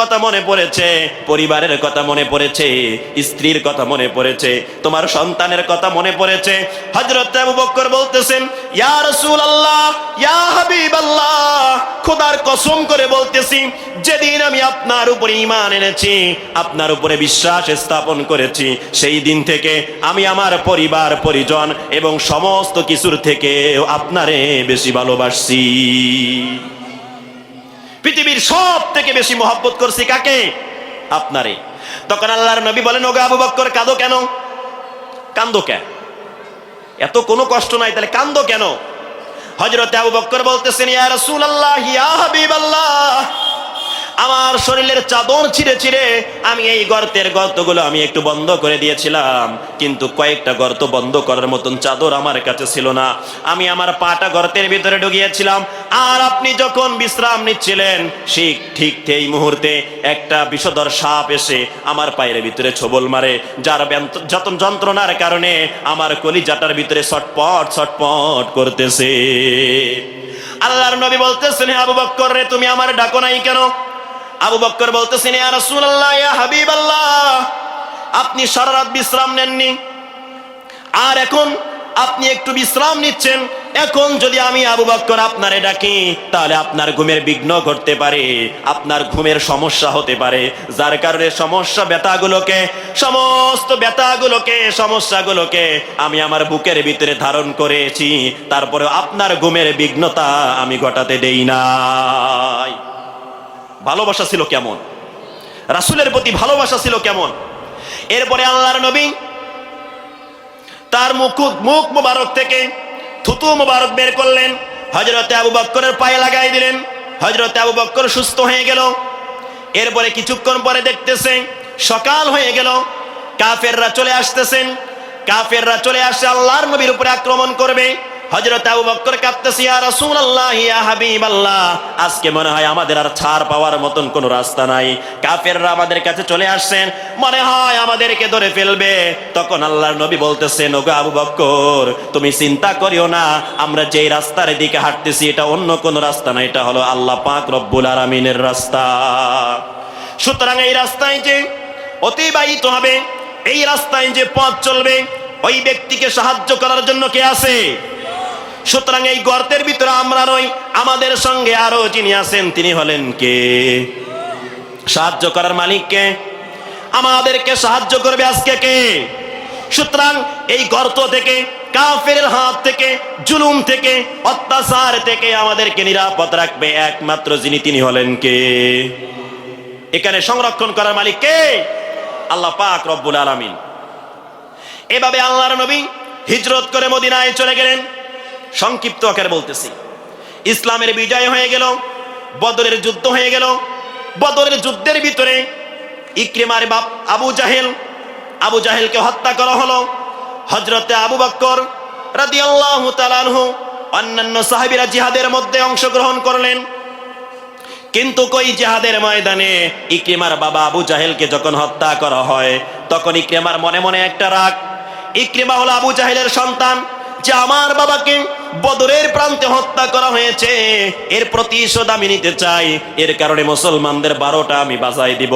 কথা মনে পড়েছে, পরিবারের কথা মনে পড়েছে, স্ত্রীর কথা মনে পড়েছে, তোমার সন্তানের কথা মনে পড়েছে। হযরত আবু বকর বলতেছেন, ইয়া রাসূলুল্লাহ, ইয়া হাবিবাল্লাহ, খোদার কসম করে বলতেছি, যেদিন আমি আপনার উপরে ঈমান এনেছি, আপনার উপরে বিশ্বাস স্থাপন করেছি, সেই দিন থেকে আমি আমার পরিবার পরিজন এবং সমস্ত কিছুর থেকে আপনারে বেশি ভালোবাসছি। পৃথিবীর সব থেকে বেশি মহব্বত করছি কাকে? আপনারে। তখন আল্লাহর নবী বলেন, ওগো আবু বকর, কাঁদো কেন? কাঁদো কেন? এত কোনো কষ্ট নাই, তাহলে কাঁদো কেন? হযরত আবু বকর বলতেছেন, ইয়া রাসূলুল্লাহ, ইয়া হাবিবাল্লাহ, আমার শরীরের চাদর ছিঁড়ে ছিঁড়ে আমি এই গর্তগুলো আমি একটু বন্ধ করে দিয়েছিলাম, কিন্তু কয়েকটা গর্ত বন্ধ করার মতন চাদর আমার কাছে ছিল না। আমি আমার পাটা গর্তের ভিতরে ঢুকিয়েছিলাম, আর আপনি যখন বিশ্রাম নিচ্ছিলেন ঠিক এই মুহূর্তে একটা বিষধর সাপ এসে আমার পায়ের ভিতরে ছোবল মারে, যার যন্ত্রণার কারণে আমার কলিজাটার ভিতরে ছটপট ছটপট করতেছে। আল্লাহর নবী বলতেছেন, হে আবু বকর রে, তুমি আমার ডাকো নাই কেন? আবু বকর বলতেছেন, ইয়া রাসূলুল্লাহ, ইয়া হাবিবাল্লাহ, আপনি সারা রাত বিশ্রাম নেননি, আর এখন আপনি একটু বিশ্রাম নিচ্ছেন। এখন যদি আমি আবু বকর আপনারে ডাকি, তাহলে আপনার ঘুমের বিঘ্ন ঘটতে পারে, আপনার ঘুমের সমস্যা হতে পারে, যার কারণে সমস্ত সমস্যাগুলোকে আমি আমার বুকের ভিতরে ধারণ করেছি, তারপরে আপনার ঘুমের বিঘ্নতা আমি ঘটাতে দেই নাই। ভালোবাসা ছিল কেমন, রাসূলের প্রতি ভালোবাসা ছিল কেমন। এরপরে আল্লাহর নবী তার মুখ মুবারক থেকে থুতু মুবারক বের করলেন, হযরতে আবু বকরের পায়ে লাগাই দিলেন। হযরতে আবু বকর সুস্থ হয়ে গেল। এরপরে কিছুক্ষণ পরে দেখতেছে সকাল হয়ে গেল, কাফেররা চলে আসতেছেন। কাফেররা চলে আসে আল্লাহর নবীর উপরে আক্রমণ করবে। হযরত আবু বকর কাঁদতেছে, ইয়া রাসূলুল্লাহ, ইয়া হাবিবাল্লাহ, আজকে মনে হয় আমাদের আর ছাড় পাওয়ার মতন কোনো রাস্তা নাই। কাফেররা আমাদের কাছে চলে আসছেন, মনে হয় আমাদেরকে ধরে ফেলবে। তখন আল্লাহর নবী বলতেছেন, ওগো আবু বকর, তুমি চিন্তা করিও না, আমরা যেই রাস্তার দিকে হাঁটতেছি এটা অন্য কোনো রাস্তা না, এটা হলো আল্লাহ পাক রব্বুল আলামিনের রাস্তা। সুতরাং এই রাস্তায় যে অতিবাহিত হবে, এই রাস্তায় যে পথ চলবে, ওই ব্যক্তিকে সাহায্য করার জন্য কে আছে? সুতরাং এই গর্তের ভিতরে আমরা নই, আমাদের সঙ্গে আরো যিনি আছেন তিনি হলেন কে? সাহায্য করার মালিক কে? আমাদেরকে সাহায্য করবে আজকে কে? সুতরাং এই গর্ত থেকে, কাফেরের হাত থেকে, জুলুম থেকে, অত্যাচার থেকে আমাদেরকে নিরাপদ রাখবে একমাত্র যিনি, তিনি হলেন কে? এখানে সংরক্ষণ করার মালিক কে? আল্লাহ পাক রব্বুল আলামিন। এভাবে আল্লাহর নবী হিজরত করে মদিনায় চলে গেলেন। সংক্ষিপ্ত আকারে বলতেছি, ইসলামের বিজয় হয়ে গেল, বদরের যুদ্ধ হয়ে গেল। বদরের যুদ্ধের ভিতরে ইকরিমার বাপ আবু জাহেলকে হত্যা করা হলো। হযরতে আবু বকর রাদিয়াল্লাহু তাআলা আনহু অন্যান্য সাহাবীরা জিহাদের মধ্যে অংশগ্রহণ করলেন, কিন্তু কই জিহাদের ময়দানে ইকরিমার বাবা আবু জাহেলকে যখন হত্যা করা হয়, তখন ইকরিমার মনে মনে একটা রাগ। ইকরিমা হলো আবু জাহেলের সন্তান, যে আমার বাবাকে বদরের প্রান্তে হত্যা করা হয়েছে, এর প্রতিশোধ আমি নিতে চাই, এর কারণে মুসলমানদের 12টা আমি বাজাই দিব।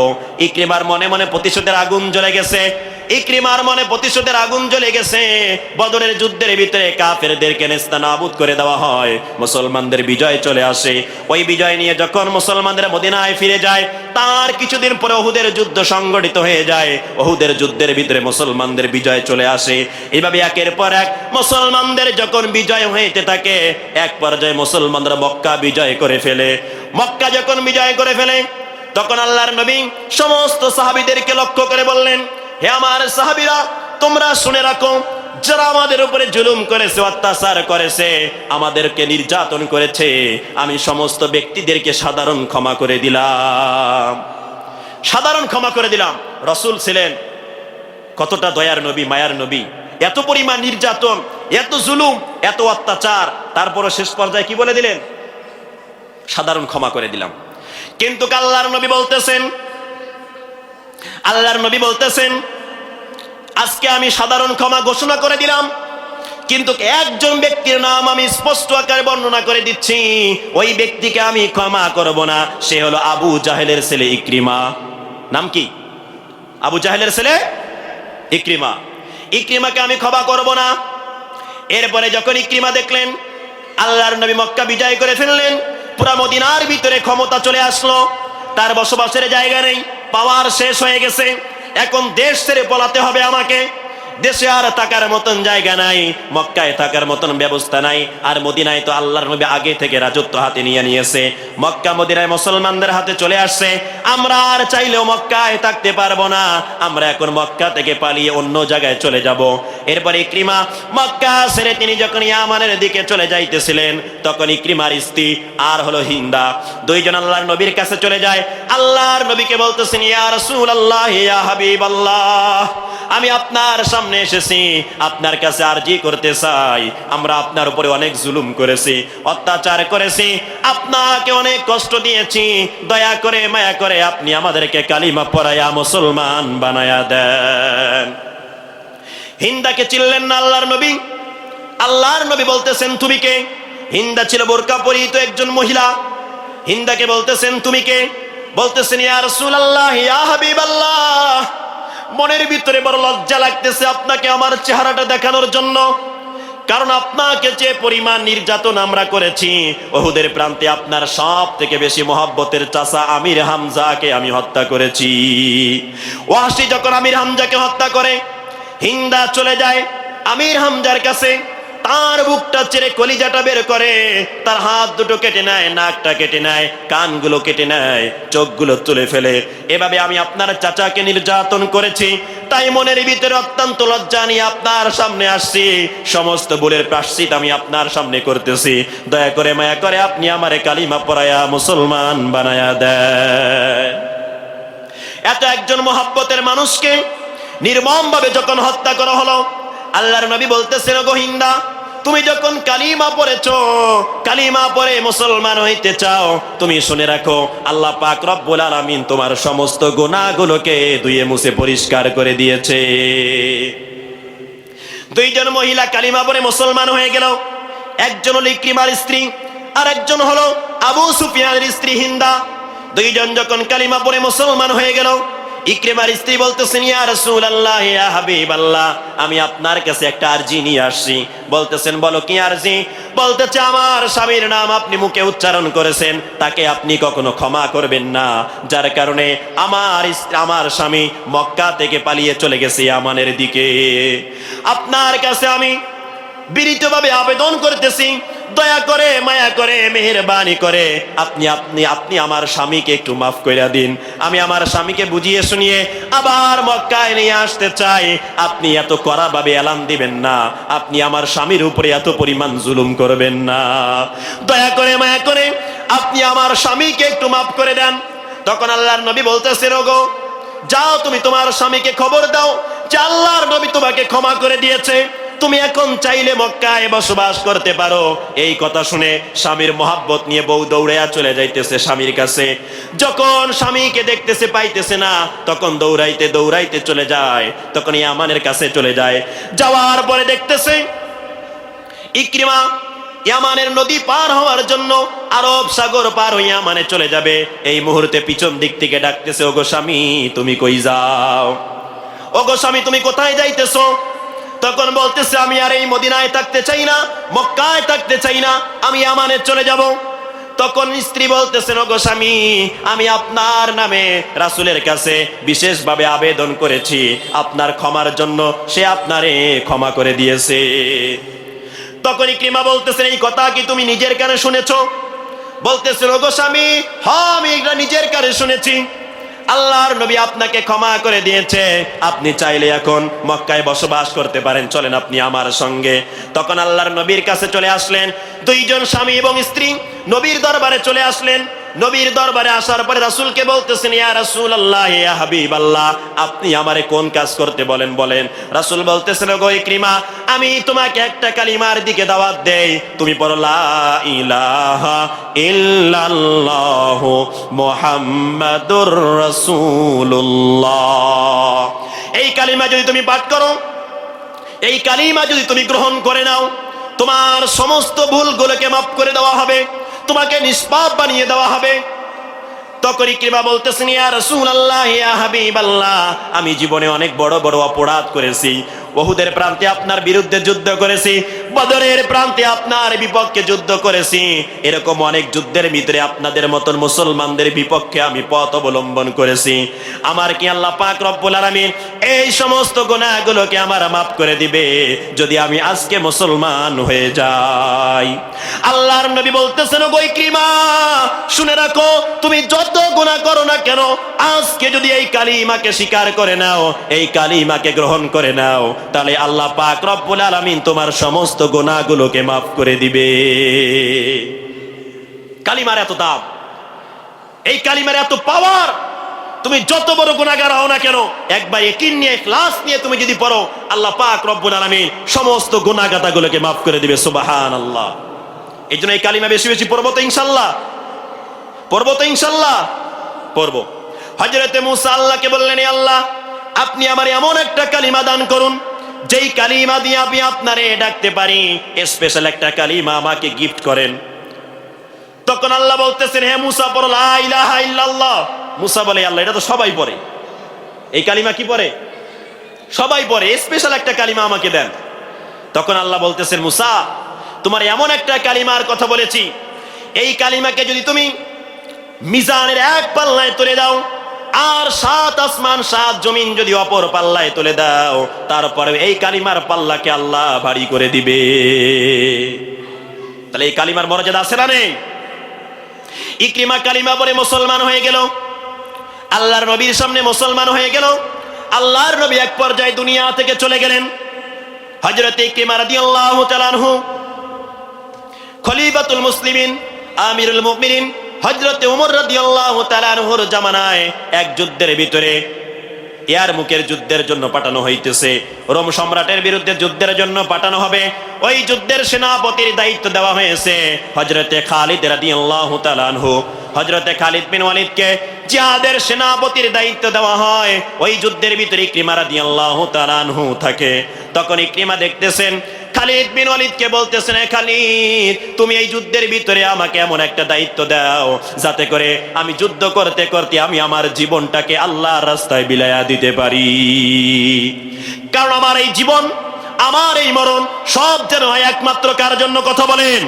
ইকরিমার মনে মনে প্রতিশোধের আগুন জ্বলে গেছে। ইকরিমার মনে প্রতিশোধের আগুন জ্বলে গেছে। বদরের যুদ্ধের ভিতরে কাফেরদেরকে নেস্তানাবুদ করে দেওয়া হয়, মুসলমানদের বিজয় চলে আসে। ওই বিজয় নিয়ে যখন মুসলমানদের মদিনায় ফিরে যায়, তার কিছুদিন পরে উহুদের যুদ্ধ সংগঠিত হয়ে যায়। উহুদের যুদ্ধের ভিতরে মুসলমানদের বিজয় চলে আসে। এইভাবে একের পর এক মুসলমানদের যখন বিজয় হইতে থাকে, এক পর্যায়ে মুসলমানরা মক্কা বিজয় করে ফেলে। মক্কা যখন বিজয় করে ফেলে, তখন আল্লাহর নবী সমস্ত সাহাবীদেরকে লক্ষ্য করে বললেন, হে আমার সাহাবীরা, তোমরা শুনে রাখো, যারা আমাদের উপরে জুলুম করেছে, অত্যাচার করেছে, আমাদেরকে নির্যাতন করেছে, আমি সমস্ত ব্যক্তিদেরকে সাধারণ ক্ষমা করে দিলাম। সাধারণ ক্ষমা করে দিলাম। রাসূল ছিলেন কতটা দয়ার নবী, মায়ার নবী। এত পরিমাণ নির্যাতন, এত জুলুম, এত অত্যাচার, তারপরে শেষ পর্যায়ে কি বলে দিলেন? সাধারণ ক্ষমা করে দিলাম। কিন্তু আল্লাহর নবী বলতেছেন, আজকে আমি সাধারণ ক্ষমা ঘোষণা করে দিলাম, কিন্তু একজন ব্যক্তির নাম আমি স্পষ্ট আকারে বর্ণনা করে দিচ্ছি, ওই ব্যক্তিকে আমি ক্ষমা করব না। সে হলো আবু জাহেলের ছেলে ইকরিমা। নাম কি? আবু জাহেলের ছেলে ইকরিমা। ইকরিমাকে আমি ক্ষমা করব না। এরপরে যখন ইকরিমা দেখলেন আল্লাহর নবী মক্কা বিজয় করে ফেললেন, পুরা মদিনার ভিতরে ক্ষমতা চলে আসলো, তার বসবাসের জায়গা নেই, পাওয়ার শেষ হয়ে গেছে, এখন দেশ ছেড়ে পলাতে হবে আমাকে। দেশে আর থাকার মতন জায়গা নাই, মক্কায় থাকার মতন ব্যবস্থা নাই। আর মদিনায় তো আল্লাহর নবী আগে থেকে রাজত্ব হাতে নিয়ে নিয়েছে, মক্কা মদিনায় মুসলমানদের হাতে চলে আসছে। আমরা আর চাইলেও মক্কায় থাকতে পারবো না, আমরা এখন মক্কা থেকে পালিয়ে অন্য জায়গায় চলে যাব। এরপরে ইকরিমা মক্কা ছেড়ে তিনি যখন ইয়ামানের দিকে চলে যাইতেছিলেন, তখন ইকরিমার স্ত্রী আর হলো হিন্দা দুইজন আল্লাহর নবীর কাছে চলে যায়। আল্লাহর নবীকে বলতেছেন, ইয়া রাসূলুল্লাহ, ইয়া হাবিবাল্লাহ, আমি আপনার সামনে এসেছি, আপনার কাছে আরজি করতে চাই। আমরা আপনার উপরে অনেক জুলুম করেছি, অত্যাচার করেছি, আপনাকে অনেক কষ্ট দিয়েছি, দয়া করে মায়া করে আপনি আমাদেরকে কালিমা পড়ায়া মুসলমান বানায়া দেন। হিন্দাকে চিনলেন না আল্লাহর নবী। আল্লাহর নবী বলতেছেন, তুমি কে? হিন্দা ছিল বোরকা পরিহিত একজন মহিলা। হিন্দাকে বলতেছেন, তুমি কে? বলতেছেন, ইয়া রাসূলুল্লাহ, ইয়া হাবিবাল্লাহ, মনের ভিতরে বড় লজ্জা লাগতেছে আপনাকে আমার চেহারাটা দেখানোর জন্য, কারণ আপনাকে যে পরিমাণ নির্যাতন আমরা করেছি, উহুদের প্রান্তে আপনার সব থেকে বেশি মহব্বতের চাচা আমির হামজাকে আমি হত্যা করেছি। ওয়াহশী যখন আমির হামজাকে হত্যা করে, হিন্দা চলে যায় আমির হামজার কাছে, তার বুকটা ছেড়ে কলিজাটা বের করে, তার হাত দুটো কেটে নেয়, নাকটা কেটে নেয়, কানগুলো কেটে নেয়, চোখগুলো তুলে ফেলে। এভাবে আমি আপনার চাচাকে নির্যাতন করেছি, তাই মনের ভিতরে অত্যন্ত লজ্জা নিয়ে আপনার সামনে আসছি, সমস্ত ভুলের প্রায়শ্চিত আমি আপনার সামনে করতেছি, দয়া করে মায়া করে আপনি আমারে কালিমা পড়ায়া মুসলমান বানায়া দেন। এত একজন মহব্বতের মানুষকে নির্মম ভাবে যখন হত্যা করা হলো, আল্লাহর নবী বলতেছেন, ওগো হিন্দা, তুমি যখন কালিমা পড়েছো, কালিমা পড়ে মুসলমান হইতে চাও, তুমি শুনে রাখো, আল্লাহ পাক রব্বুল আলামিন তোমার সমস্ত গুনাহগুলোকে ধুয়ে মুছে পরিষ্কার করে দিয়েছে। দুইজন মহিলা কালিমা পড়ে মুসলমান হয়ে গেল, একজন হলো ইকরিমার স্ত্রী, আর একজন হলো আবু সুফিয়ানের স্ত্রী হিন্দা। দুইজন যখন কালিমা পড়ে মুসলমান হয়ে গেল, ইকরিমার স্ত্রী বলতেছেন, ইয়া রাসূলুল্লাহ, ইয়া হাবিবাল্লাহ, আমি আপনার কাছে একটা আরজি নিয়ে আসছি। বলতেছেন, বলো কি আরজি? বলতেছে, আমার স্বামীর নাম আপনি মুখে উচ্চারণ করেছেন, তাকে আপনি কখনো ক্ষমা করবেন না, যার কারণে আমার স্বামী মক্কা থেকে পালিয়ে চলে গেছে ইয়ামানের দিকে। আপনার কাছে আমি বিনীতভাবে আবেদন করতেছি, দয়া করে মায়া করে মেহেরবানি করে আপনি আপনি আপনি আমার স্বামীকে একটু মাফ করে দিন। আমি আমার স্বামীকে বুঝিয়ে শুনিয়ে আবার মক্কায় নিয়ে আসতে চাই। আপনি এত কড়াভাবে এলান দিবেন না, আপনি আমার স্বামীর উপরে এত পরিমাণ জুলুম করবেন না, দয়া করে মায়া করে আপনি আমার স্বামীকে একটু মাফ করে দেন। তখন আল্লাহর নবী বলতেছেন, ওগো যাও, তুমি তোমার স্বামীকে খবর দাও যে আল্লাহর নবী তোমাকে ক্ষমা করে দিয়েছে, তুমি এখন চাইলে মক্কায় বসবাস করতে পারো। এই কথা শুনে স্বামীর মহাব্বত নিয়ে বউ দৌড়াইয়া চলে যাইতেছে স্বামীর কাছে। যখন স্বামীকে দেখতেছে পাইতেছে না, তখন দৌড়াইতে দৌড়াইতে চলে যায়, তখন ইয়ামানের কাছে চলে যায়। যাওয়ার পরে দেখতেছে ইকরিমা ইয়ামানের নদী পার হওয়ার জন্য আরব সাগর পার হয়ে ইয়ামানে চলে যাবে। এই মুহূর্তে পিছন দিক থেকে ডাকতেছে, ওগো স্বামী, তুমি কই যাও? ওগো স্বামী, তুমি কোথায় যাইতেছো? তখন বলতেছে, আমি আর এই মদিনায় থাকতে চাই না, মক্কায় থাকতে চাই না, আমি ইয়ামানে চলে যাব। তখন স্ত্রী বলতেছেন, ওগো স্বামী, আমি আপনার নামে রাসূলের কাছে বিশেষভাবে আবেদন করেছি আপনার ক্ষমার জন্য, সে আপনারে ক্ষমা করে দিয়েছে। তখন ইকরিমা বলতেছেন, এই কথা কি তুমি নিজের কানে শুনেছো? বলতেছেন, ওগো স্বামী, হ্যাঁ, আমি এটা নিজের কানে শুনেছি, আল্লাহর নবী আপনাকে ক্ষমা করে দিয়েছে, আপনি চাইলে এখন মক্কায় বসবাস করতে পারেন, চলেন আপনি আমার সঙ্গে। তখন আল্লাহর নবীর কাছে চলে আসলেন দুইজন স্বামী এবং স্ত্রী, নবীর দরবারে চলে আসলেন। নবীর দরবারে আসার পরে রাসূলকে বলতেছেন, ইয়া রাসূলুল্লাহ, ইয়া হাবিবাল্লাহ, আপনি আমারে কোন কাজ করতে বলেন বলেন। রাসূল বলতেছেন, ওগো ইকরিমা, আমি তোমাকে একটা কালিমার দিকে দাওয়াত দেই, তুমি পড়ো লা ইলাহা ইল্লাল্লাহু মুহাম্মাদুর রাসূলুল্লাহ। এই কালিমা যদি তুমি পাঠ করো, এই কালিমা যদি তুমি গ্রহণ করে নাও, তোমার সমস্ত ভুলগুলোকে মাফ করে দেওয়া হবে, তোমাকে নিষ্পাপ বানিয়ে দেওয়া হবে। তখন ইকরিমা বলতেছেন, ইয়া রাসূলুল্লাহ, ইয়া হাবিবাল্লাহ, আমি জীবনে অনেক বড় বড় অপরাধ করেছি। উহুদের প্রান্তে আপনার বিরুদ্ধে যুদ্ধ করেছি, বদরের প্রান্তে আপনার বিপক্ষে যুদ্ধ করেছি। এরকম অনেক যুদ্ধের ভিতরে আপনাদের মতন মুসলমানদের বিপক্ষে আমি পথ অবলম্বন করেছি। আমার কি আল্লাহ পাক রব্বুল আলামিন এই সমস্ত গুনাহগুলোকে আমার মাফ করে দিবে যদি আমি আজকে মুসলমান হয়ে যাই? আল্লাহর নবী বলতেছেন, ওগো ইকরিমা, শুনে রাখো, তুমি যত গুনাহ করো না কেন, আজকে যদি এই কালিমাকে স্বীকার করে নাও, এই কালিমাকে গ্রহণ করে নাও, তাহলে আল্লাহ পাক রব্বুল আলামিন তোমার সমস্ত গুনাহগুলোকে মাফ করে দিবে। কালিমার এত দাম, এই কালিমার এত পাওয়ার। তুমি যত বড় গুনাহগার হও না কেন, একবার ইয়াকিন নিয়ে, ইখলাস নিয়ে তুমি যদি পড়ো, আল্লাহ পাক রব্বুল আলামিন সমস্ত গুনাহগাতাগুলোকে মাফ করে দিবে। সুবহানাল্লাহ। এই জন্য এই কালিমা বেশি বেশি পড়বো তো ইনশাআল্লাহ, পড়বো তো ইনশাআল্লাহ, পড়বো। হযরতে মূসা আল্লাহকে বললেন, আল্লাহ, আপনি আমার এমন একটা কালিমা দান করুন যেই কালিমা দিয়ে আমি আপনারে ডাকতে পারি, স্পেশাল একটা কালিমা আমাকে গিফট করেন। তখন আল্লাহ বলতেছেন, হে মূসা, পড়ো লা ইলাহা ইল্লাল্লাহ। মূসা বলে, আল্লাহ, এটা তো সবাই পড়ে, এই কালিমা কি পড়ে? সবাই পড়ে, স্পেশাল একটা কালিমা আমাকে দেন। তখন আল্লাহ বলতেছেন, মূসা, তোমার এমন একটা কালিমার কথা বলেছি, এই কালিমাকে যদি তুমি মিজানের এক পাল্লায় তুলে দাও, আর 7 আসমান 7 জমিন যদি অপর পাল্লায় তুলে দাও, তারপরে এই কালিমার পাল্লাকে আল্লাহ ভারী করে দিবে। তাহলে এই কালিমার মর্যাদা আছে না নেই? ইকরিমা কালিমা পড়ে মুসলমান হয়ে গেল, আল্লাহর নবীর সামনে মুসলমান হয়ে গেল। আল্লাহর নবী এক পর্যায়ে দুনিয়া থেকে চলে গেলেন। হযরত ইকরিমা রাদিয়াল্লাহু তাআলা আনহু খলিফাতুল মুসলিমিন, আমিরুল মুমিনিন হযরত ওমর রাদিয়াল্লাহু তাআলা আনহুর জামানায় এক যুদ্ধের ভিতরে, ইয়ারমুকের যুদ্ধের জন্য পাঠানো হইতেছে, রোম সম্রাটের বিরুদ্ধে যুদ্ধের জন্য পাঠানো হবে। ওই যুদ্ধের সেনাপতির দায়িত্ব দেওয়া হয়েছে হযরতে খালিদ রাদিয়াল্লাহু তাআলা আনহু। হযরতে খালিদ বিন ওয়ালিদকে জিহাদের সেনাপতির দায়িত্ব দেওয়া হয়। ওই যুদ্ধের ভিতরে ইকরিমা রাদিয়াল্লাহু তাআলা আনহু থাকে। তখন ইকরিমা দেখতেছেন, খালিদ বিন ওয়ালিদকে বলতেছেন, খালিদ, তুমি এই যুদ্ধের ভিতরে আমাকে এমন একটা দায়িত্ব দাও যাতে করে আমি যুদ্ধ করতে করতে আমি আমার জীবনটাকে আল্লাহর রাস্তায় বিলায়া দিতে পারি। কারণ আমার এই জীবন, আমার এই মরণ সব যেন হয় একমাত্র কার জন্য? কথা বলেন।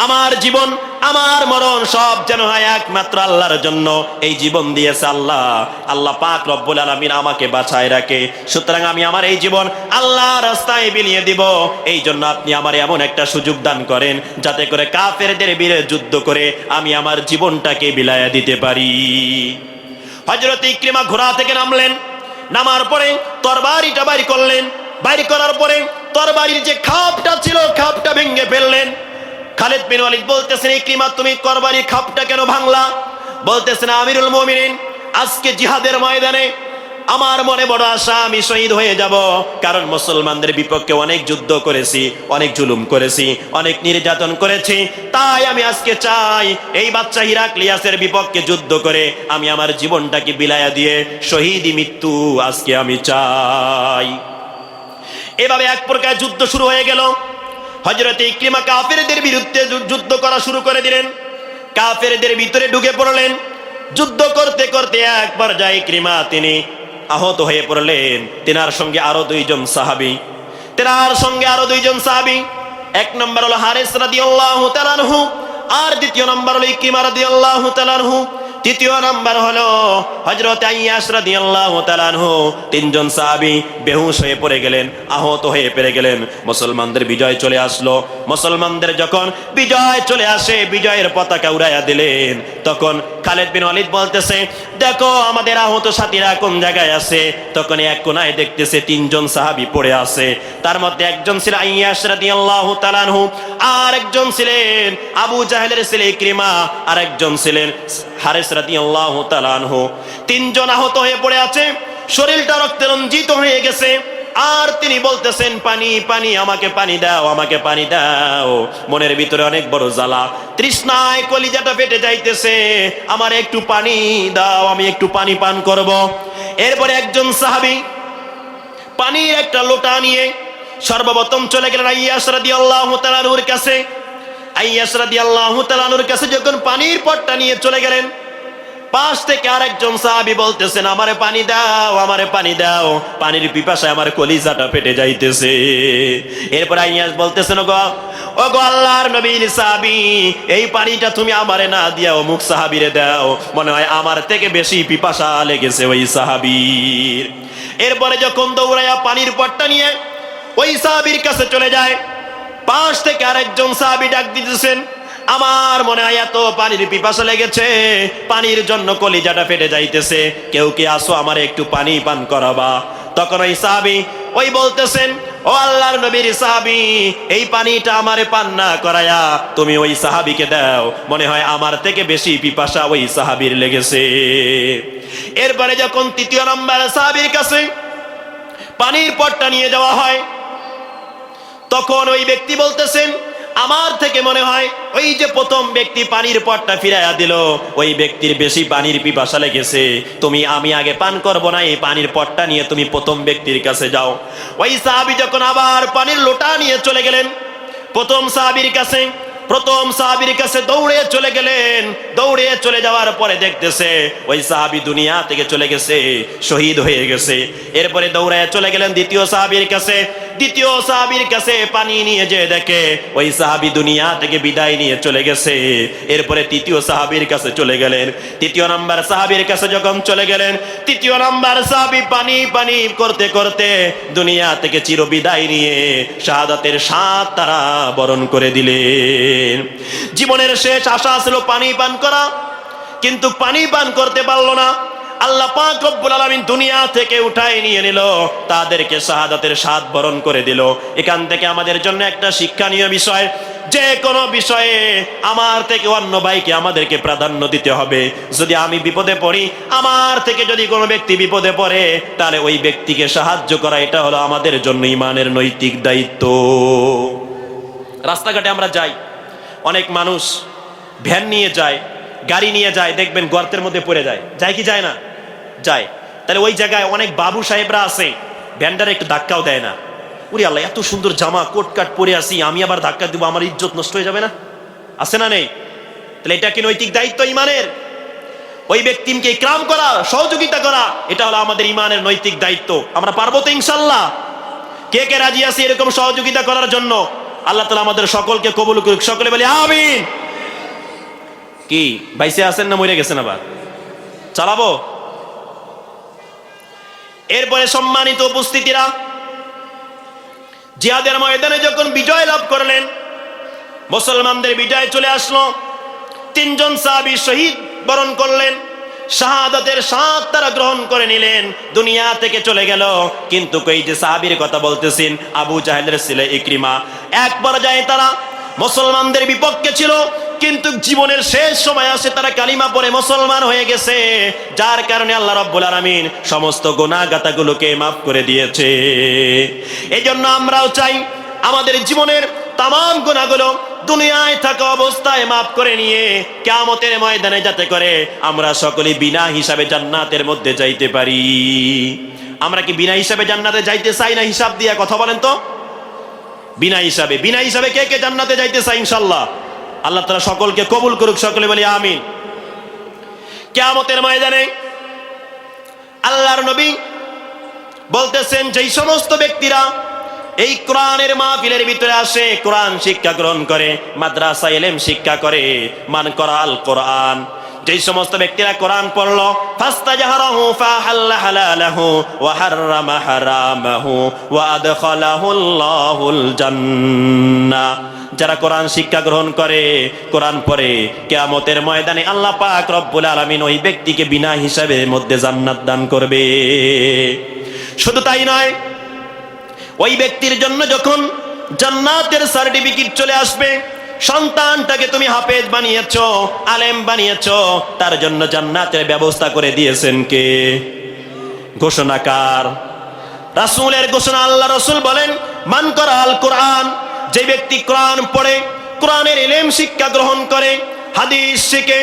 আমার জীবন, আমার মরণ সব যেন হয় একমাত্র আল্লাহর জন্য। এই জীবন দিয়েছে আল্লাহ, আল্লাহ পাক রব্বুল আলামিন আমাকে বাঁচায় রাখে। সুতরাং আমি আমার এই জীবন আল্লাহর রাস্তায় বিলিয়ে দিব। এই জন্য আপনি আমার এমন একটা সুযোগ দান করেন যাতে করে কাফেরদের বিরুদ্ধে যুদ্ধ করে আমি আমার জীবনটাকে বিলায়া দিতে পারি। হযরত ইকরিমা ঘোড়া থেকে নামলেন, নামার পরে তরবারিটা বাইর করলেন। বাইর করার পরে তরবারির যে খাপটা ছিল, খাপটা ভেঙে ফেললেন। খালিদ বিন ওয়ালিদ বলতেছেন, ইকরিমা, তুমি তরবারির খাপটা কেন ভাঙলা? বলতেছেন, আমিরুল মুমিনিন, আজকে জিহাদের ময়দানে আমার মনে বড় আশা, আমি শহীদ হয়ে যাব। কারণ মুসলমানদের বিপক্ষে অনেক যুদ্ধ করেছি, অনেক জুলুম করেছি, অনেক নির্যাতন করেছি। তাই আমি আজকে চাই এই বাচ্চা হিরাক্লিয়াসের বিপক্ষে যুদ্ধ করে আমি আমার জীবনটাকে বিলায়া দিয়ে শহীদি মৃত্যু আজকে আমি চাই। এভাবে এক প্রকার যুদ্ধ শুরু হয়ে গেল। হযরত ইকরিমা কাফেরদের বিরুদ্ধে যুদ্ধ করা শুরু করে দিলেন। কাফেরদের ভিতরে ঢুকে পড়লেন। যুদ্ধ করতে করতে এক পর্যায়ে ইকরিমা তিনি আহত হয়ে পড়লেন। তেনার সঙ্গে আরো দুইজন সাহাবী, এক নম্বর হলো হারিস রাদিয়াল্লাহু তাআলা আনহু, আর দ্বিতীয় নম্বর হলো ইকরিমা রাদিয়াল্লাহু তাআলা আনহু, তৃতীয় নাম্বার হলো হযরত আইয়াস রাদিয়াল্লাহু তাআলা আনহু। তিনজন সাহাবী বেহুশ হয়ে পড়ে গেলেন, আহত হয়ে পড়ে গেলেন। মুসলমানদের বিজয় চলে আসলো। মুসলমানদের যখন বিজয় চলে আসে, বিজয়ের পতাকা উড়াইয়া দিলেন। তখন খালিদ বিন ওয়ালিদ বলতেছে, দেখো আমাদের আহত সাথীরা কোন জায়গায় আছে। তখন এক কোনায় দেখতেছে তিনজন সাহাবী পড়ে আছে। তার মধ্যে একজন ছিল আইয়াস রাদিয়াল্লাহু তাআলা আনহু, আর একজন ছিলেন আবু জাহেলের ছেলে ইকরিমা, আর একজন ছিলেন হারিস রাদিয়াল্লাহু তাআলা আনহু। তিনজন আহত হয়ে পড়ে আছে, শরীরটা রক্তে রঞ্জিত হয়ে গেছে। আর তিনি বলতেছেন, পানি পানি, আমাকে পানি দাও, আমাকে পানি দাও। মনের ভিতরে অনেক বড় জ্বালা, তৃষ্ণায় কলিজাটা ফেটে যাইতেছে। আমার একটু পানি দাও, আমি একটু পানি পান করব। এরপরে একজন সাহাবী পানির একটা লোটা নিয়ে সর্বপ্রথম চলে গেলেন আইয়াস রাদিয়াল্লাহু তাআলা আনহুর কাছে। আইয়াস রাদিয়াল্লাহু তাআলা আনহুর কাছে যখন পানির পটটা নিয়ে চলে গেলেন, পাশ থেকে আরেকজন সাহাবী বলতেছেন, আমারে পানি দাও, আমারে পানি দাও, পানির পিপাসায় আমার কলিজাটা ফেটে যাইতেছে। এরপর আইয়াস বলতেছেন, ওগো আল্লাহর নবীর সাহাবী, এই পানিটা তুমি আমারে না দিয়া অমুক সাহাবীরে দাও, মনে হয় আমার থেকে বেশি পিপাসা লেগেছে ওই সাহাবীর। এরপরে যখন দৌড়াইয়া পানির পটটা নিয়ে ওই সাহাবীর কাছে চলে যায়, পাশ থেকে আরেকজন সাহাবী ডাক দিতেছেন, আমার মনে হয় এত পানির পিপাসা লেগেছে, পানির জন্য কলিজাটা ফেটে যাইতেছে, কেউ কি আসো আমার একটু পানি পান করাবা। তখন ওই সাহাবী ওই বলতেছেন, ও আল্লাহর নবীর সাহাবী, এই পানিটা আমারে পান না করায়া তুমি ওই সাহাবীকে দাও, মনে হয় আমার থেকে বেশি পিপাসা ওই সাহাবীর লেগেছে। এরপরে যখন তৃতীয় নম্বর সাহাবীর কাছে পানির পটটা নিয়ে যাওয়া হয়, তখন ওই ব্যক্তি বলতেছেন, আমার থেকে মনে হয় ওই যে প্রথম ব্যক্তি পানির পটটা ফিরাইয়া দিল, ওই ব্যক্তির বেশি পানির পিপাসা লেগেছে, আমি আগে পান করবো না, এই পানির পটটা নিয়ে তুমি প্রথম ব্যক্তির কাছে যাও। ওই সাহাবী যখন আবার পানির লোটা নিয়ে চলে গেলেন প্রথম সাহাবীর কাছে দৌড়ে চলে গেলেন। দৌড়ে চলে যাওয়ার পরে দেখতেছে ওই সাহাবী দুনিয়া থেকে চলে গেছে, শহীদ হয়ে গেছে। এরপরে দৌড়ে চলে গেলেন দ্বিতীয় সাহাবীর কাছে পানি নিয়ে যে দেখে ওই সাহাবী দুনিয়া থেকে বিদায় নিয়ে চলে গেছে। এরপরে তৃতীয় সাহাবীর কাছে চলে গেলেন। তৃতীয় নাম্বার সাহাবীর কাছে যখন চলে গেলেন, তৃতীয় নাম্বার সাহাবী পানি পানি করতে করতে দুনিয়া থেকে চির বিদায় নিয়ে শাহাদাতের স্বাদ তারা বরণ করে দিলেন। জীবনের শেষ আশা ছিল পানি পান করা, কিন্তু পানি পান করতে পারলো না। আল্লাহ পাক রব্বুল আলামিন দুনিয়া থেকে উঠায় নিয়ে নিল, তাদেরকে শাহাদাতের স্বাদ বরণ করে দিল। এখান থেকে আমাদের জন্য একটা শিক্ষণীয় বিষয়, যে কোনো বিষয়ে আমার থেকে অন্য ভাইকে আমাদেরকে প্রাধান্য দিতে হবে। যদি আমি বিপদে পড়ি, আমার থেকে যদি কোনো ব্যক্তি বিপদে পড়ে, তাহলে ওই ব্যক্তিকে সাহায্য করা, এটা হলো আমাদের জন্য ঈমানের নৈতিক দায়িত্ব। রাস্তাঘাটে আমরা যাই, অনেক মানুষ ভ্যান নিয়ে যায়, গাড়ি নিয়ে যায়, দেখবেন গর্তের মধ্যে পড়ে যায় কি যায় না? যায়। তাহলে ওই জায়গায় অনেক বাবু সাহেবরা আছে, ভ্যানটারে একটু ধাক্কাও দেয় না। উরি আল্লাহ, এত সুন্দর জামা কোট কাট পরে আসি, আমি আবার ধাক্কা দিব, আমার ইজ্জত নষ্ট হয়ে যাবে না? আছে না নেই? তাহলে এটা কি নৈতিক দায়িত্ব ঈমানের? ওই ব্যক্তিকে ইকরাম করা, সহযোগিতা করা, এটা হলো আমাদের ঈমানের নৈতিক দায়িত্ব। আমরা পারবো তো ইনশাআল্লাহ? কে কে রাজি আছে এরকম সহযোগিতা করার জন্য? আল্লাহ তাআলা আমাদের সকলকে কবুল করুক। সকলে বলি আমিন। কি বাইসে আছেন না মরে গেছেন? আবার চালাবো। এরপরে সম্মানিত উপস্থিতিরা, জিহাদের ময়দানে যখন বিজয় লাভ করলেন, মুসলমানদের বিজয় চলে আসলো, তিনজন সাহাবী শহীদ বরণ করলেন, শাহাদাতের স্বাদ তারা গ্রহণ করে নিলেন, দুনিয়া থেকে চলে গেল। কিন্তু এই যে সাহাবীর কথা বলতেছেন, আবু জাহেলের ছেলে ইকরিমা, এক পর্যায়ে তারা মুসলমানদের বিপক্ষে ছিল, কিন্তু জীবনের শেষ সময় আসে তারা কালিমা পড়ে মুসলমান হয়ে গেছে, যার কারণে আল্লাহ রাব্বুল আলামিন সমস্ত গুনাহগাতাগুলোকে মাফ করে দিয়েছে। এই জন্য আমরাও চাই আমাদের জীবনের তামাম গুনাহগুলো দুনিয়ায় থাকা অবস্থায় মাফ করে নিয়ে কিয়ামতের ময়দানে যাতে করে আমরা সকলে বিনা হিসাবে জান্নাতের মধ্যে যাইতে পারি। আমরা কি বিনা হিসাবে জান্নাতে যাইতে চাই না? হিসাব দিয়ে কথা বলেন তো। বিনা হিসাবে কে কে জান্নাতে যাইতে চাই? ইনশাআল্লাহ আল্লাহ তাআলা সকলকে কবুল করুক। সকলে বলি আমিন। কিয়ামতের ময়দানে আল্লাহর নবী বলতেছেন, যেই সমস্ত ব্যক্তিরা এই কোরআনের মাহফিলের ভিতরে আসে, কোরআন শিক্ষা গ্রহণ করে, মাদ্রাসা ইলম শিক্ষা করে, মান করাল কোরআন, যেই সমস্ত ব্যক্তিরা কোরআন পড়লো, ফাস্তাজহারাহু ফাহাল্লা হালালাহু ওয়া হাররামা হারামাহু ওয়া আদখালাহুল্লাহুল জান্নাহ, যারা কোরআন শিক্ষা গ্রহণ করে, কোরআন পড়ে, কিয়ামতের ময়দানে আল্লাহ পাক রব্বুল আলামিন ওই ব্যক্তিকে বিনা হিসাবের মধ্যে জান্নাত দান করবে। শুধু তাই নয়, ওই ব্যক্তির জন্য যখন জান্নাতের সার্টিফিকেট চলে আসবে, সন্তানটাকে তুমি হাফেজ বানিয়েছো, আলেম বানিয়েছো, তার জন্য জান্নাতের ব্যবস্থা করে দিয়েছেন কে? ঘোষণাকার রাসূলের ঘোষণা। আল্লাহ রাসূল বলেন, মান করাল কোরআন, যে ব্যক্তি কোরআন পড়ে, কোরআনের ইলম শিক্ষা গ্রহণ করে, হাদিস শিখে,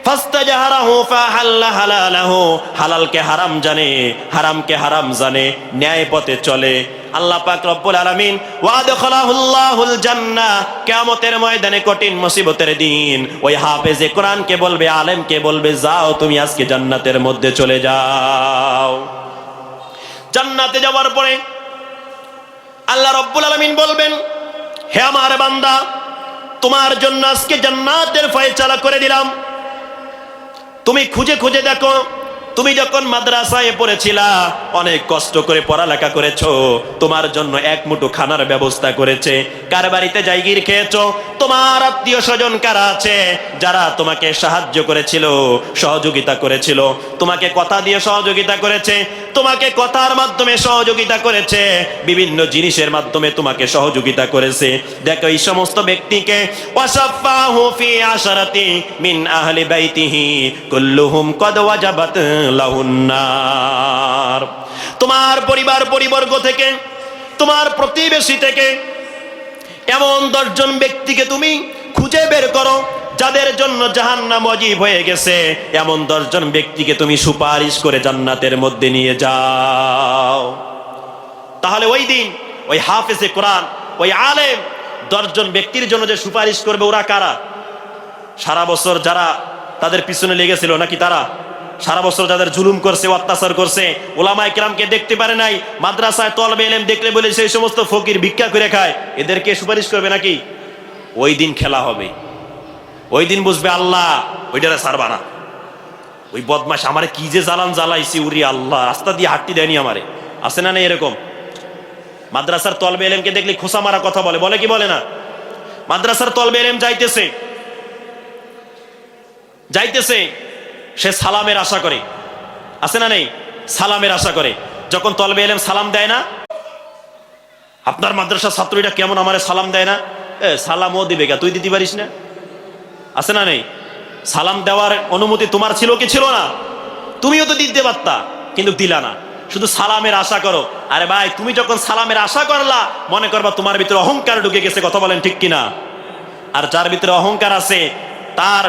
ফাস্তাজহারাহু ফাহাল্লা হালালাহু, হালালকে হারাম জানে, হারামকে হারাম জানে, ন্যায় পথে চলে। আল্লাহ পাক রব্বুল আলামিন ওয়াদখালাহুল্লাহুল জান্নাহ, কিয়ামতের ময়দানে কঠিন মুসিবতের দিন ওই হাফেজে কোরআনকে বলবে, আলেমকে বলবে, যাও তুমি আজকে জান্নাতের মধ্যে চলে যাও। জান্নাতে যাওয়ার পরে আল্লাহ রব্বুল আলামিন বলবেন, হে আমার বান্দা, তোমার জন্য আজকে জান্নাতের ফয়সালা করে দিলাম। তুমি খুঁজে খুঁজে দেখো, তুমি যখন মাদ্রাসায় পড়েছিলা, অনেক কষ্ট করে পড়ালেখা করেছো, তোমার জন্য এক মুঠো খানার ব্যবস্থা করেছে। কার বাড়িতে জায়গির খেয়েছো? তোমার আত্মীয় স্বজন কারা আছে যারা তোমাকে সাহায্য করেছিল, সহযোগিতা করেছিল, তোমাকে কথা দিয়ে সহযোগিতা করেছে, তোমাকে কথার মাধ্যমে সহযোগিতা করেছে, বিভিন্ন জিনিসের মাধ্যমে তোমাকে সহযোগিতা করেছে। দেখো এই সমস্ত ব্যক্তিকে ওয়াসাফাহু ফি আশারাতি মিন আহলি বাইতিহি কুল্লুহুম কদ ওয়াজাবাত লাহুন নার। তোমার পরিবার পরিবর্গ থেকে, তোমার প্রতিবেশী থেকে এমন 10 জন ব্যক্তিকে তুমি খুঁজে বের করো যাদের জন্য জাহান্নাম ওয়াজিব হয়ে গেছে। এমন 10 জন ব্যক্তিকে তুমি সুপারিশ করে জান্নাতের মধ্যে নিয়ে যাও। তাহলে ওই দিন ওই হাফেজে কোরআন, ওই আলেম 10 জন ব্যক্তির জন্য যে সুপারিশ করবে, ওরা কারা? সারা বছর যারা তাদের পিছনে লেগেছিল নাকি? তারা সারা বছর যাদের জুলুম করছে, অত্যাচার করছে, ওলামায়ে কেরামকে দেখতে পারে নাই, মাদ্রাসায় তলবে ইলম দেখলে বলে সেই সমস্ত ফকির ভিক্ষা করে খায়, এদেরকে সুপারিশ করবে নাকি? ওই দিন খেলা হবে, ওই দিন বুঝবে আল্লাহ ওইটারে ছাড়বা না। ওই বদমাশ আমারে কি যে জ্বালান জ্বালাইছি, উরি আল্লাহ, রাস্তা দিয়ে হাঁটতে দেয়নি আমারে। আছে না নেই এরকম? মাদ্রাসার তলবে ইলমকে দেখলে খোসা মারা কথা বলে, বলে কি বলে না? মাদ্রাসার তলবে ইলম যাইতেছে, সে সালামের আশা করে, আছে না নেই? সালামের আশা করে। যখন তলবে ইলম সালাম দেয় না, আপনার মাদ্রাসার ছাত্রীরা কেমন আমারে সালাম দেয় না, সালামও দিবে গা, তুই দিতে পারিস না? আছে না নেই? সালাম দেওয়ার অনুমতি তোমার ছিল কি ছিল না? তুমিও তো দিতে পারতা, কিন্তু দিলা না, শুধু সালামের আশা করো। আরে ভাই, তুমি যখন সালামের আশা করলা, মনে করবা তোমার ভিতরে অহংকার ঢুকে গেছে, কথা বলেন ঠিক কিনা? আর যার ভিতরে অহংকার আছে, তার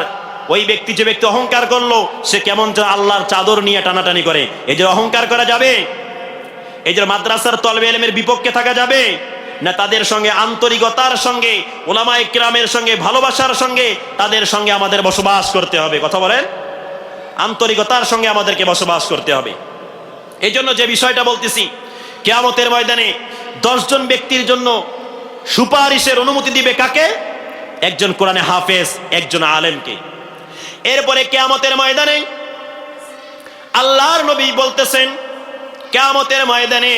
ওই ব্যক্তি, যে ব্যক্তি অহংকার করলো, সে কেমন যেন আল্লাহর চাদর নিয়ে টানাটানি করে। এই যে অহংকার করা যাবে? এই যে মাদ্রাসার তলবে ইলমের বিপক্ষে থাকা যাবে না? তাদের সঙ্গে আন্তরিকতার সঙ্গে, উলামায়ে কিরামের সঙ্গে ভালোবাসার সঙ্গে তাদের সঙ্গে আমাদের বসবাস করতে হবে। কথা বলেন, আন্তরিকতার সঙ্গে আমাদেরকে বসবাস করতে হবে। এই জন্য যে বিষয়টা বলতেছি, কিয়ামতের ময়দানে 10 জন ব্যক্তির জন্য সুপারিশের অনুমতি দিবে কাকে? একজন কোরআনে হাফেজ, একজন আলেমকে। এরপরে কিয়ামতের ময়দানে আল্লাহর নবী বলতেছেন, কিয়ামতের ময়দানে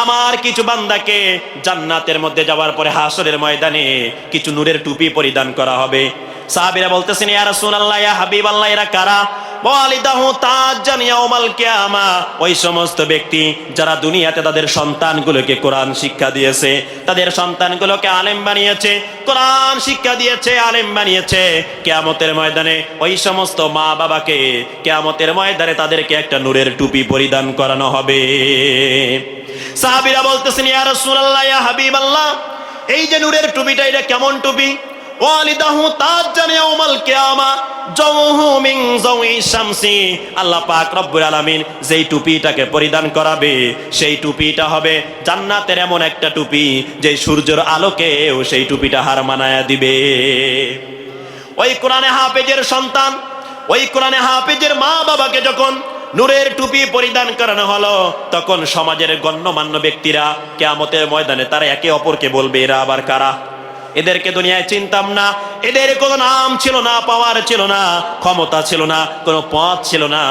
আমার কিছু বান্দাকে জান্নাতের মধ্যে যাওয়ার পরে হাসরের ময়দানে কিছু নূরের টুপি পরিধান করা হবে। সাহাবীরা বলতেছেন, ইয়া রাসূলুল্লাহ, ইয়া হাবিবাল্লাহ, এরা কারা? ওয়ালিদাহু তাজ্জান ইয়াউমাল কিয়ামা, ওই সমস্ত ব্যক্তি যারা দুনিয়াতে তাদের সন্তানগুলোকে কোরআন শিক্ষা দিয়েছে, তাদের সন্তানগুলোকে আলেম বানিয়েছে, কোরআন শিক্ষা দিয়েছে, আলেম বানিয়েছে। কিয়ামতের ময়দানে ওই সমস্ত মা বাবাকে কিয়ামতের ময়দানে তাদেরকে একটা নূরের টুপি পরিধান করানো হবে। সাহাবীরা বলতেছেন, ইয়া রাসূলুল্লাহ, ইয়া হাবিবাল্লাহ, এই যে নূরের টুপিটা, এটা কেমন টুপি? ওয়ালিদাহু তাজ্জান ইয়াউমাল কিয়ামা জাওহু মিন জাওই শামসি, আল্লাহ পাক রব্বুল আলামিন যেই টুপিটাকে পরিধান করাবে, সেই টুপিটা হবে জান্নাতের এমন একটা টুপি যে সূর্যের আলোকেও সেই টুপিটা হার মানায়া দিবে। ওই কোরআনে হাফেজের সন্তান, ওই কোরআনে হাফেজের মা বাবাকে যখন নূরের টুপি পরিধান করানো হলো, তখন সমাজের গণ্যমান্য ব্যক্তিরা কিয়ামতের ময়দানে তারা একে অপরকে বলবে, এরা আবার কারা? এদেরকে দুনিয়ায় চিনতাম না, এদের কোনো নাম ছিল না, পাওয়ার ছিল না, ক্ষমতা ছিল না, কোনো পথ ছিল না,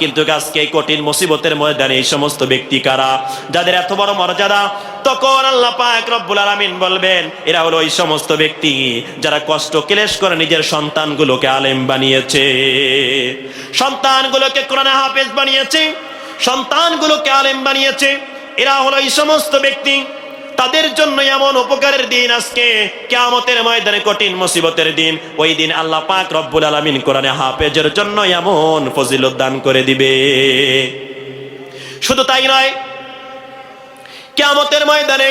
কিন্তু আজকে এই কঠিন মুসিবতের ময়দানে এই সমস্ত ব্যক্তি কারা, যাদের এত বড় মর্যাদা? তখন আল্লাহ পাক রব্বুল আলামিন বলবেন, এরা হলো ওই সমস্ত ব্যক্তি যারা কষ্ট ক্লেশ করে নিজের সন্তানগুলোকে আলেম বানিয়েছে, সন্তানগুলোকে কোরআনে হাফেজ বানিয়েছে, সন্তানগুলোকে আলেম বানিয়েছে। এরা হলো এই সমস্ত ব্যক্তি, তাদের জন্য এমন উপকারের দিন আজকে কিয়ামতের ময়দানে, কঠিন মুসিবতের দিন। ওই দিন আল্লাহ পাক রব্বুল আলামিন কোরআনে হাফেজের জন্য এমন ফজিলত দান করে দিবে। শুধু তাই নয়, কিয়ামতের ময়দানে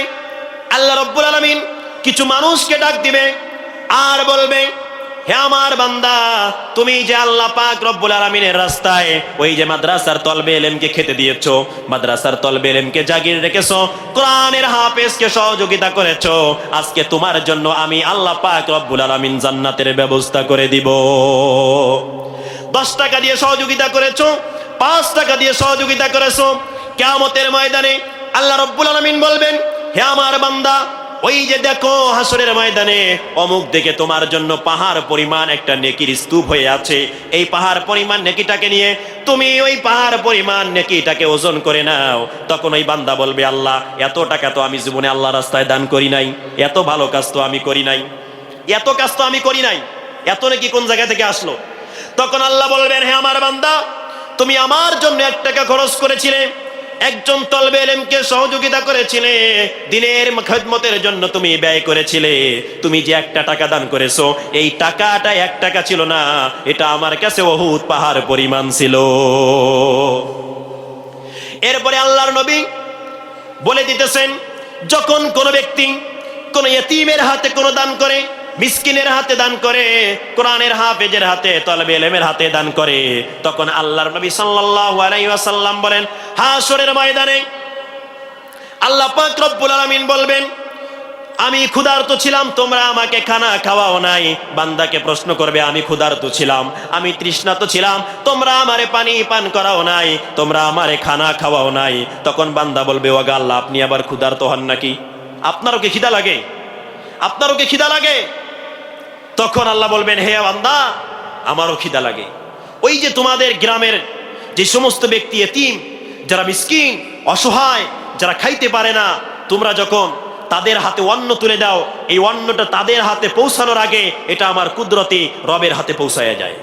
আল্লাহ রব্বুল আলামিন কিছু মানুষকে ডাক দিবে আর বলবে, হে আমার বান্দা, তুমি যে আল্লাহ পাক রব্বুল আলামিনের রাস্তায় ওই যে মাদ্রাসার তলবে ইলমকে খেতে দিয়েছো, মাদ্রাসার তলবে ইলমকে জাগিয়ে রেখেছো, কোরআনের হাফেজকে সহযোগিতা করেছো, আজকে তোমার জন্য আমি আল্লাহ পাক রব্বুল আলামিন জান্নাতের ব্যবস্থা করে দিব। 10 টাকা দিয়ে সহযোগিতা করেছো, 5 টাকা দিয়ে সহযোগিতা করেছো, কিয়ামতের ময়দানে আল্লাহ রব্বুল আলামিন বলবেন, হে আমার বান্দা, ওই যে দেখো হাসরের ময়দানে অমুক দেখে তোমার জন্য পাহাড় পরিমাণ একটা নেকির স্তূপ হয়ে আছে, এই পাহাড় পরিমাণ নেকিটাকে নিয়ে তুমি ওই পাহাড় পরিমাণ নেকিটাকে ওজন করে নাও। তখন ওই বান্দা বলবে, আল্লাহ, এত টাকা তো আমি জীবনে আল্লাহ রাস্তায় দান করি নাই, এত ভালো কাজ তো আমি করি নাই, এত কাজ তো আমি করি নাই, এত নেকি কোন জায়গা থেকে আসলো? তখন আল্লাহ বলবেন, হে আমার বান্দা, তুমি আমার জন্য 1 টাকা খরচ করেছিলে, একজন তলবে ইলমকে সহযোগিতা করেছিলে, দ্বীনের খিদমতের জন্য তুমি ব্যয় করেছিলে, তুমি যে 1 টাকা দান করেছো, এই টাকাটা 1 টাকা ছিল না, এটা আমার কাছে উহুদ পাহাড় পরিমাণ ছিল। এরপরে আল্লাহর নবী বলে দিতেছেন, যখন কোন ব্যক্তি কোন ইয়তীমের হাতে কোন দান করে, মিসকিনের হাতে দান করে, কোরআনের হাফেজের হাতে, তলবে ইলমের হাতে দান করে, তখন আল্লাহর নবী সাল্লাল্লাহু আলাইহি ওয়াসাল্লাম বলেন, হাসরের ময়দানে আল্লাহ পাক রব্বুল আলামিন বলবেন, আমি ক্ষুধার্ত ছিলাম, তোমরা আমাকে খানা খাওয়াও নাই। বান্দাকে প্রশ্ন করবে, আমি ক্ষুধার্ত ছিলাম, আমি তৃষ্ণার্ত ছিলাম, তোমরা আমারে পানি পান করাও নাই, তোমরা আমারে খানা খাওয়াও নাই। তখন বান্দা বলবে, ও আল্লাহ, আপনি আবার ক্ষুধার্ত হন নাকি? আপনারও কি খিদা লাগে? আপনারও কি খিদা লাগে? তখন আল্লাহ বলবেন, হে বান্দা, আমারও খিদা লাগে। ওই যে তোমাদের গ্রামের যে সমস্ত ব্যক্তি এতিম, যারা মিসকিন, অসহায়, যারা খাইতে পারে না, তোমরা যখন তাদের হাতে অন্ন তুলে দাও, এই অন্নটা তাদের হাতে পৌঁছানোর আগে এটা আমার কুদরতি রবের হাতে পৌঁছায়া যায়,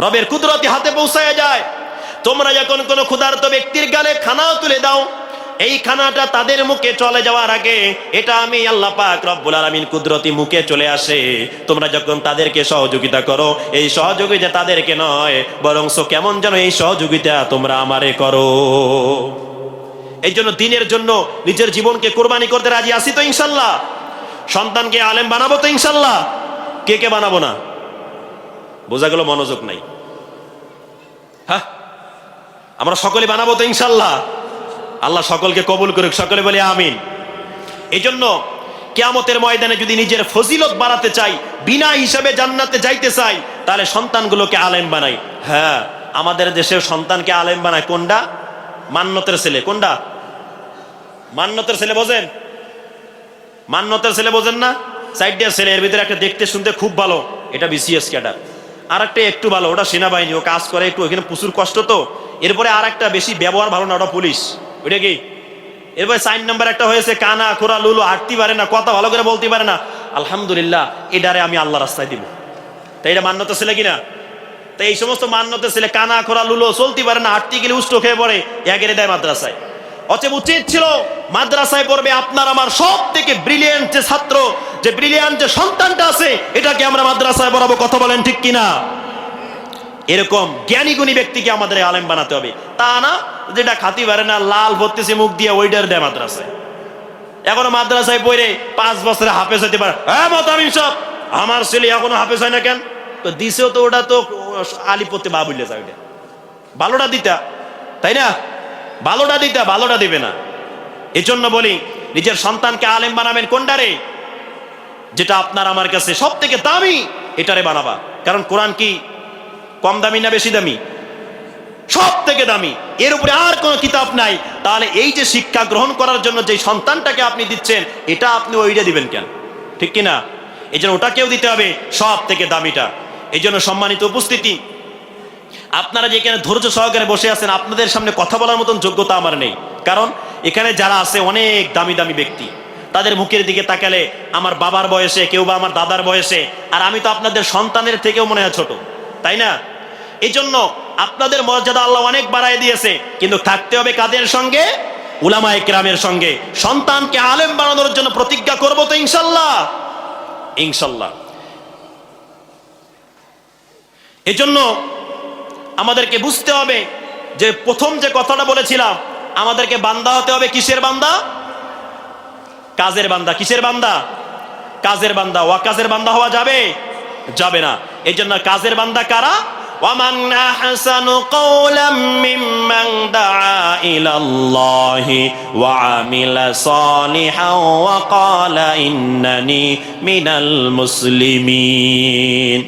রবের কুদরতি হাতে পৌঁছায়া যায়। তোমরা যখন কোনো ক্ষুধার্ত ব্যক্তির গালে খানাও তুলে দাও, এই খানাটা তাদের মুখে চলে যাওয়ার আগে এটা আমি আল্লাহ পাক রব্বুল আলামিন কুদরতি মুখে চলে আসে। তোমরা যখন তাদেরকে সহযোগিতা করো, এই সহযোগিতা তাদেরকে নয়, বরং কেমন যেন এই সহযোগিতা তোমরা আমারে করো। এই জন্য দ্বীনের জন্য নিজের জীবনকে কোরবানি করতে রাজি আছি তো ইনশাল্লাহ? সন্তানকে আলেম বানাবো তো ইনশাল্লাহ? কে কে বানাবো না? বোঝা গেল মনোযোগ নাই। হ্যাঁ, আমরা সকলে বানাবো তো ইনশাল্লাহ? আল্লাহ সকলকে কবুল করুক, সকলে বলে আমিন। এই জন্য কিয়ামতের ময়দানে যদি নিজের ফজিলত বাড়াতে চাই, বিনা হিসাবে জান্নাতে যাইতে চাই, তাহলে সন্তানগুলোকে আলেম বানাই। হ্যাঁ, আমাদের দেশের সন্তানকে আলেম বানায় কোনটা? মান্নতের ছেলে। কোনটা? মান্নতের ছেলে। বোঝেন? মান্নতের ছেলে বোঝেন না? সাইডের ছেলে, এর ভিতরে একটা দেখতে শুনতে খুব ভালো, এটা বিসিএস ক্যাডার। আর একটা একটু ভালো, ওটা সেনাবাহিনী, ও কাজ করে একটু, ওইখানে প্রচুর কষ্ট তো। এরপরে আর একটা বেশি ব্যবহার ভালো না, ওটা পুলিশ। ওইটা কি? এরপরে 4 নম্বর একটা হয়েছে কানা খোরা লুলো, হাঁটতে পারে না, কথা ভালো করে বলতে পারে না। আলহামদুলিল্লাহ, এটারে আমি আল্লাহ রাস্তায় দিব। তাই এটা মান্যতের ছেলে কিনা? তাই এই সমস্ত মান্যতের ছেলে কানা খোরা লুলো, চলতে পারে না, হাঁটতে গেলে উষ্ট খেয়ে পড়ে, এগেরে দেয় মাদ্রাসায়। অতএব উচিত ছিল মাদ্রাসায় পড়বে আপনার আমার সব থেকে ব্রিলিয়ান্ট যে ছাত্র, যে ব্রিলিয়ান্ট যে সন্তানটা আছে, এটাকে আমরা মাদ্রাসায় পড়াবো। কথা বলেন ঠিক কিনা? এরকম জ্ঞানী গুণী ব্যক্তিকে আমাদের আলেম বানাতে হবে। তা না যেটা খাতি পারে না, লাল ভর্তিছে মুখ দিয়ে, ওইটার দেয় মাদ্রাসায়। এখনো মাদ্রাসায় পড়ে 5 বছরে হাফেজ হইতে পারে। হ্যাঁ মতামিম সাহেব, আমার ছেলে এখনো হাফেজ হয় না কেন? তো দিছেও তো, ওটা তো আলি পড়তে বা বললে যায়, ওইটা ভালোটা দিতা, তাই না? ভালোটা দিতা, ভালোটা দিবে না। এই জন্য বলি, নিজের সন্তানকে আলেম বানাবেন কোনটারে? যেটা আপনার আমার কাছে সব থেকে দামি, এটারে বানাবা। কারণ কোরআন কি কম দামি না বেশি দামি? সব থেকে দামি, এর উপরে আর কোনো কিতাব নাই। তাহলে এই যে শিক্ষা গ্রহণ করার জন্য যে সন্তানটাকে আপনি দিচ্ছেন, এটা আপনি ওইটা দিবেন কেন? ঠিক কিনা? এই জন্য ওটাকেও দিতে হবে, সব থেকে দামিটা। এই জন্য সম্মানিত উপস্থিতি, আপনারা যেখানে ধৈর্য সহকারে বসে আছেন, আপনাদের সামনে কথা বলার মতন যোগ্যতা আমার নেই। কারণ এখানে যারা আছে অনেক দামি দামি ব্যক্তি, তাদের মুখের দিকে তাকালে আমার বাবার বয়সে, কেউ বা আমার দাদার বয়সে, আর আমি তো আপনাদের সন্তানের থেকেও মনে হয় ছোট, তাই না? এই জন্য আপনাদের মর্যাদা আল্লাহ অনেক বাড়ায় দিয়েছে, কিন্তু থাকতে হবে কাদের সঙ্গে? উলামায়ে কেরামের সঙ্গে। সন্তানকে আলেম বানানোর জন্য প্রতিজ্ঞা করবো তো ইনশাল্লাহ? ইনশাল্লাহ। এই জন্য আমাদেরকে বুঝতে হবে যে প্রথম যে কথাটা বলেছিলাম, আমাদেরকে বান্দা হতে হবে। কিসের বান্দা? কাজের বান্দা। কিসের বান্দা? কাজের বান্দা। ওয়াকাজের বান্দা হওয়া যাবে? যাবে না। এই জন্য কাজের বান্দা কারা? ওয়ামান আহসানু কাওলাম মিম্মান দাআ ইলাল্লাহি ওয়া আমিলা সালিহান ওয়া ক্বালা ইন্নানি মিনাল মুসলিমিন।